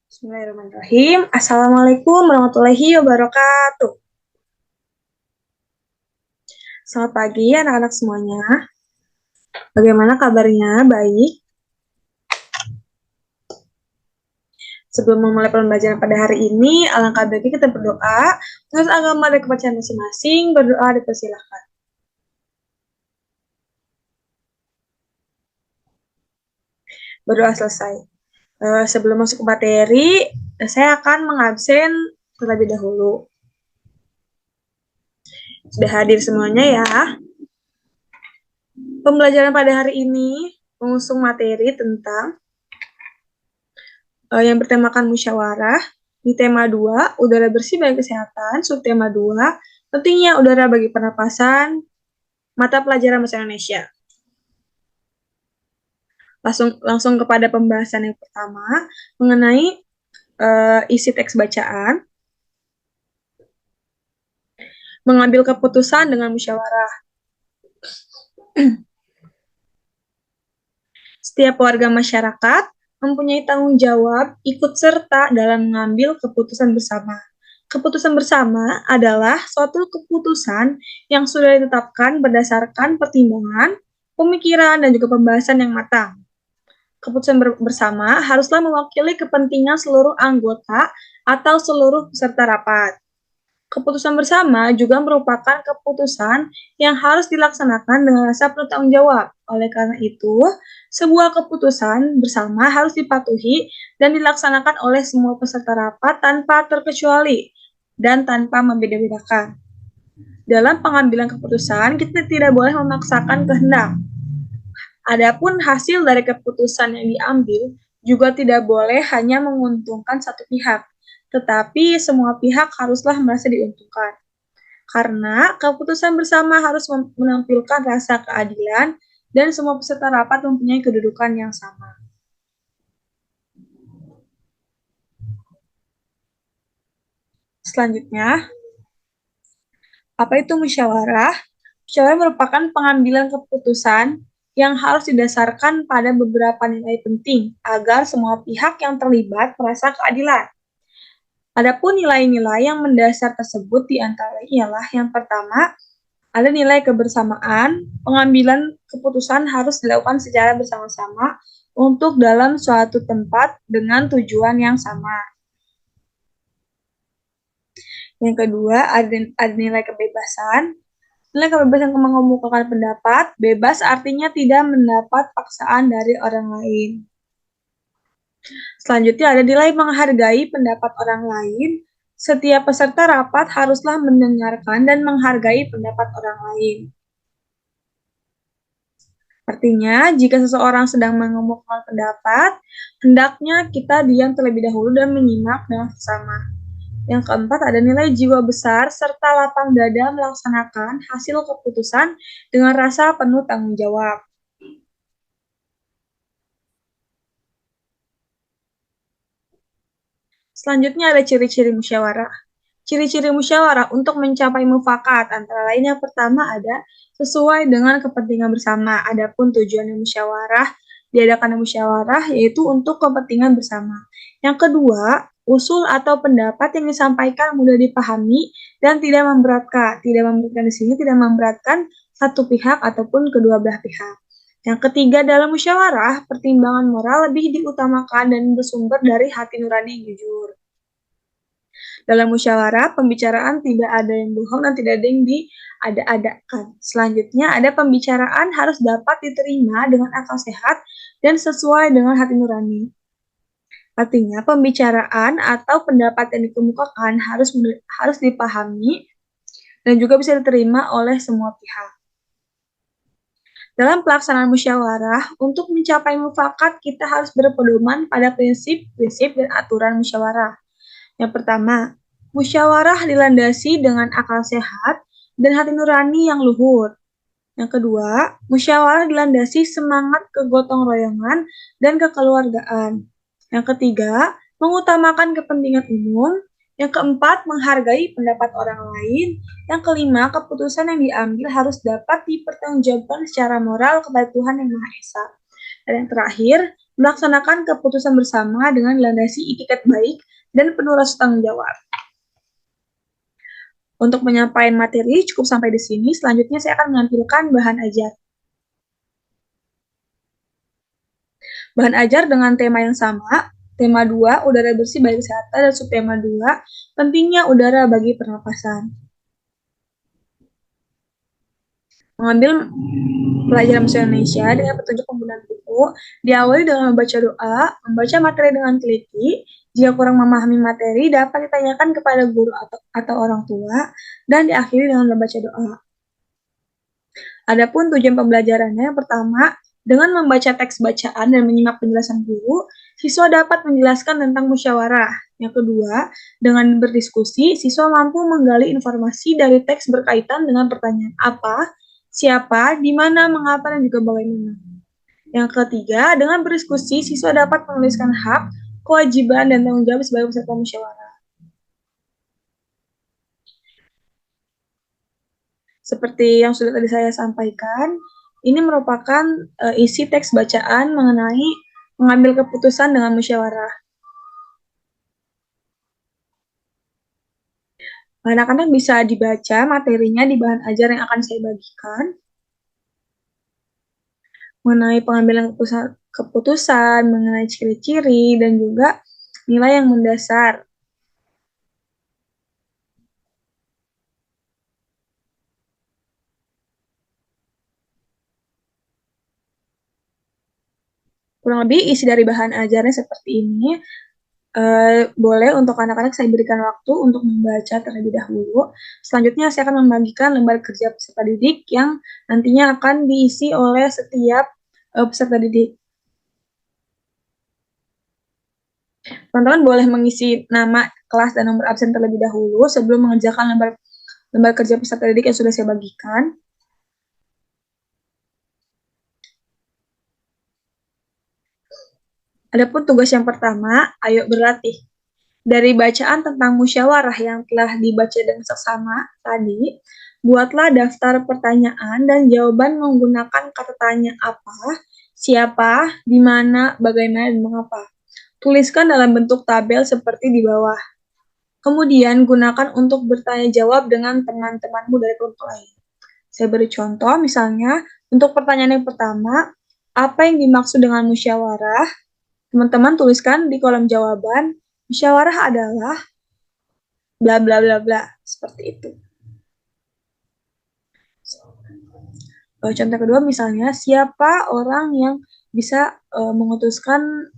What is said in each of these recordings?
Bismillahirrahmanirrahim. Assalamualaikum warahmatullahi wabarakatuh. Selamat pagi anak-anak semuanya. Bagaimana kabarnya? Baik. Sebelum memulai pembelajaran pada hari ini, alangkah baiknya kita berdoa. Menurut agama dan kepercayaan masing-masing, berdoa dipersilahkan. Berdoa selesai. Sebelum masuk ke materi, saya akan mengabsen terlebih dahulu. Sudah hadir semuanya ya. Pembelajaran pada hari ini mengusung materi tentang yang bertemakan musyawarah. Di tema 2, udara bersih bagi kesehatan. Subtema 2, pentingnya udara bagi pernapasan, mata pelajaran bahasa Indonesia. Langsung kepada pembahasan yang pertama, mengenai isi teks bacaan. Mengambil keputusan dengan musyawarah. Setiap warga masyarakat mempunyai tanggung jawab ikut serta dalam mengambil keputusan bersama. Keputusan bersama adalah suatu keputusan yang sudah ditetapkan berdasarkan pertimbangan, pemikiran, dan juga pembahasan yang matang. Keputusan bersama haruslah mewakili kepentingan seluruh anggota atau seluruh peserta rapat. Keputusan bersama juga merupakan keputusan yang harus dilaksanakan dengan rasa penuh tanggung jawab. Oleh karena itu, sebuah keputusan bersama harus dipatuhi dan dilaksanakan oleh semua peserta rapat tanpa terkecuali dan tanpa membeda-bedakan. Dalam pengambilan keputusan, kita tidak boleh memaksakan kehendak. Adapun hasil dari keputusan yang diambil juga tidak boleh hanya menguntungkan satu pihak, tetapi semua pihak haruslah merasa diuntungkan. Karena keputusan bersama harus menampilkan rasa keadilan dan semua peserta rapat mempunyai kedudukan yang sama. Selanjutnya, apa itu musyawarah? Musyawarah merupakan pengambilan keputusan yang harus didasarkan pada beberapa nilai penting agar semua pihak yang terlibat merasa keadilan. Adapun nilai-nilai yang mendasar tersebut diantaranya ialah yang pertama, ada nilai kebersamaan. Pengambilan keputusan harus dilakukan secara bersama-sama untuk dalam suatu tempat dengan tujuan yang sama. Yang kedua, ada nilai kebebasan. Nilai kebebasan mengemukakan pendapat, bebas artinya tidak mendapat paksaan dari orang lain. Selanjutnya ada nilai menghargai pendapat orang lain. Setiap peserta rapat haruslah mendengarkan dan menghargai pendapat orang lain. Artinya, jika seseorang sedang mengemukakan pendapat, hendaknya kita diam terlebih dahulu dan menyimak dengan seksama. Yang keempat, ada nilai jiwa besar serta lapang dada melaksanakan hasil keputusan dengan rasa penuh tanggung jawab. Selanjutnya ada ciri-ciri musyawarah. Ciri-ciri musyawarah untuk mencapai mufakat antara lain yang pertama ada sesuai dengan kepentingan bersama. Adapun tujuan musyawarah, diadakan musyawarah yaitu untuk kepentingan bersama. Yang kedua, usul atau pendapat yang disampaikan mudah dipahami dan tidak memberatkan. Tidak memberatkan di sini tidak memberatkan satu pihak ataupun kedua belah pihak. Yang ketiga, dalam musyawarah, pertimbangan moral lebih diutamakan dan bersumber dari hati nurani yang jujur. Dalam musyawarah, pembicaraan tidak ada yang bohong dan tidak ada yang diada-adakan. Selanjutnya, ada pembicaraan harus dapat diterima dengan akal sehat dan sesuai dengan hati nurani. Artinya, pembicaraan atau pendapat yang dikemukakan harus dipahami dan juga bisa diterima oleh semua pihak. Dalam pelaksanaan musyawarah, untuk mencapai mufakat, kita harus berpedoman pada prinsip-prinsip dan aturan musyawarah. Yang pertama, musyawarah dilandasi dengan akal sehat dan hati nurani yang luhur. Yang kedua, musyawarah dilandasi semangat kegotong royongan dan kekeluargaan. Yang ketiga, mengutamakan kepentingan umum. Yang keempat, menghargai pendapat orang lain. Yang kelima, keputusan yang diambil harus dapat dipertanggungjawabkan secara moral kepada Tuhan Yang Maha Esa. Dan yang terakhir, melaksanakan keputusan bersama dengan landasi itikat baik dan penuh rasa tanggung jawab. Untuk penyampaian materi cukup sampai di sini. Selanjutnya saya akan menampilkan bahan ajar. Bahan ajar dengan tema yang sama. Tema 2, udara bersih bagi kesehatan, dan subtema 2, pentingnya udara bagi pernapasan. Mengambil pelajaran bahasa Indonesia dengan petunjuk penggunaan buku, diawali dengan membaca doa, membaca materi dengan teliti. Jika kurang memahami materi, dapat ditanyakan kepada guru atau orang tua, dan diakhiri dengan membaca doa. Adapun tujuan pembelajarannya, yang pertama, dengan membaca teks bacaan dan menyimak penjelasan guru, siswa dapat menjelaskan tentang musyawarah. Yang kedua, dengan berdiskusi, siswa mampu menggali informasi dari teks berkaitan dengan pertanyaan apa, siapa, di mana, mengapa, dan juga bagaimana. Yang ketiga, dengan berdiskusi, siswa dapat menuliskan hak, kewajiban, dan tanggung jawab sebagai peserta musyawarah. Seperti yang sudah tadi saya sampaikan, ini merupakan isi teks bacaan mengenai mengambil keputusan dengan musyawarah. Anak-anak bisa dibaca materinya di bahan ajar yang akan saya bagikan mengenai pengambilan keputusan, mengenai ciri-ciri, dan juga nilai yang mendasar. Kurang lebih isi dari bahan ajarnya seperti ini. Boleh untuk anak-anak saya berikan waktu untuk membaca terlebih dahulu. Selanjutnya saya akan membagikan lembar kerja peserta didik yang nantinya akan diisi oleh setiap peserta didik. Teman-teman boleh mengisi nama, kelas, dan nomor absen terlebih dahulu sebelum mengerjakan lembar kerja peserta didik yang sudah saya bagikan. Adapun tugas yang pertama, ayo berlatih. Dari bacaan tentang musyawarah yang telah dibaca dengan seksama tadi, buatlah daftar pertanyaan dan jawaban menggunakan kata tanya apa, siapa, di mana, bagaimana, dan mengapa. Tuliskan dalam bentuk tabel seperti di bawah. Kemudian gunakan untuk bertanya jawab dengan teman-temanmu dari kelompok lain. Saya beri contoh, misalnya, untuk pertanyaan yang pertama, apa yang dimaksud dengan musyawarah? Teman-teman tuliskan di kolom jawaban, musyawarah adalah bla bla bla bla, seperti itu. Contoh kedua misalnya, siapa orang yang bisa memutuskan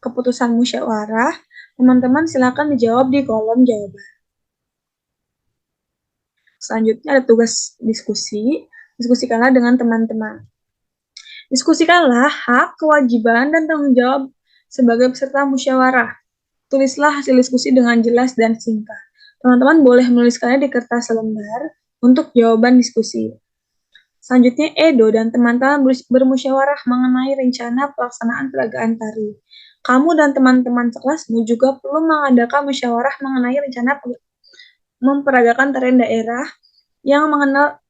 keputusan musyawarah? Teman-teman silakan dijawab di kolom jawaban. Selanjutnya ada tugas diskusi. Diskusikanlah dengan teman-teman. Diskusikanlah hak, kewajiban, dan tanggung jawab sebagai peserta musyawarah. Tulislah hasil diskusi dengan jelas dan singkat. Teman-teman boleh menuliskannya di kertas lembar untuk jawaban diskusi. Selanjutnya, Edo dan teman-teman bermusyawarah mengenai rencana pelaksanaan peragaan tari. Kamu dan teman-teman sekelasmu juga perlu mengadakan musyawarah mengenai rencana memperagakan tarian daerah yang mengenal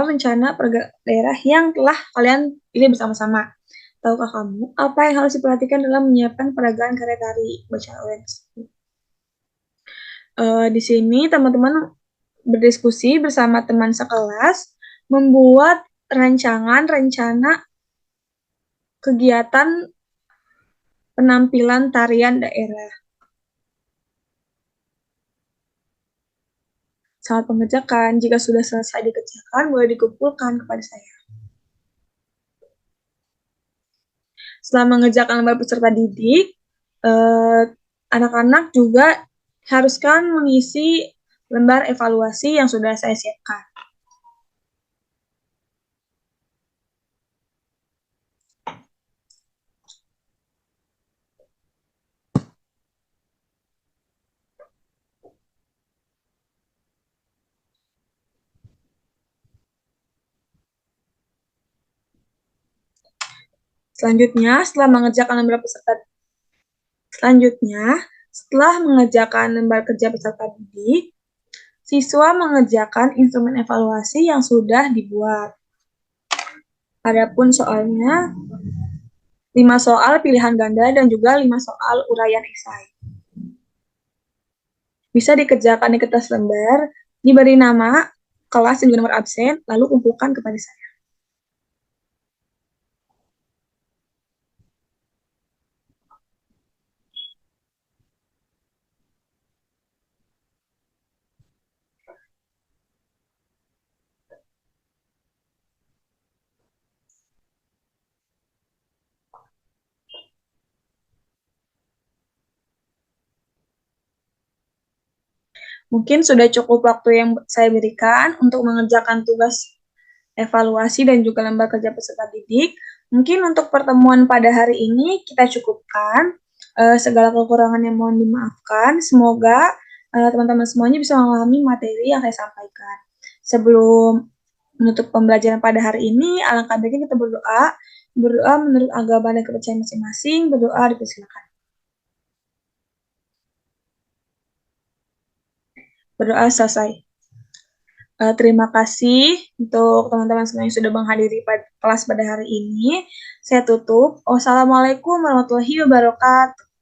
rencana daerah yang telah kalian pilih bersama-sama. Tahukah kamu apa yang harus diperhatikan dalam menyiapkan peragaan karya tari? Baca ONS. Di sini teman-teman berdiskusi bersama teman sekelas, membuat rancangan rencana kegiatan penampilan tarian daerah. Selamat mengerjakan. Jika sudah selesai dikerjakan, boleh dikumpulkan kepada saya. Setelah mengerjakan lembar peserta didik, anak-anak juga haruskan mengisi lembar evaluasi yang sudah saya siapkan. Selanjutnya, setelah mengerjakan lembar kerja peserta didik, siswa mengerjakan instrumen evaluasi yang sudah dibuat. Adapun soalnya, 5 soal pilihan ganda, dan juga 5 soal uraian esai. Bisa dikerjakan di kertas lembar, diberi nama, kelas, dan juga nomor absen, lalu kumpulkan kepada saya. Mungkin sudah cukup waktu yang saya berikan untuk mengerjakan tugas evaluasi dan juga lembar kerja peserta didik. Mungkin untuk pertemuan pada hari ini kita cukupkan. Segala kekurangan yang mohon dimaafkan. Semoga teman-teman semuanya bisa memahami materi yang saya sampaikan. Sebelum menutup pembelajaran pada hari ini, alangkah baiknya kita berdoa. Berdoa menurut agama dan kepercayaan masing-masing. Berdoa dipersilakan. Berdoa selesai. Terima kasih untuk teman-teman semua yang sudah menghadiri kelas pada hari ini. Saya tutup. Wassalamualaikum warahmatullahi wabarakatuh.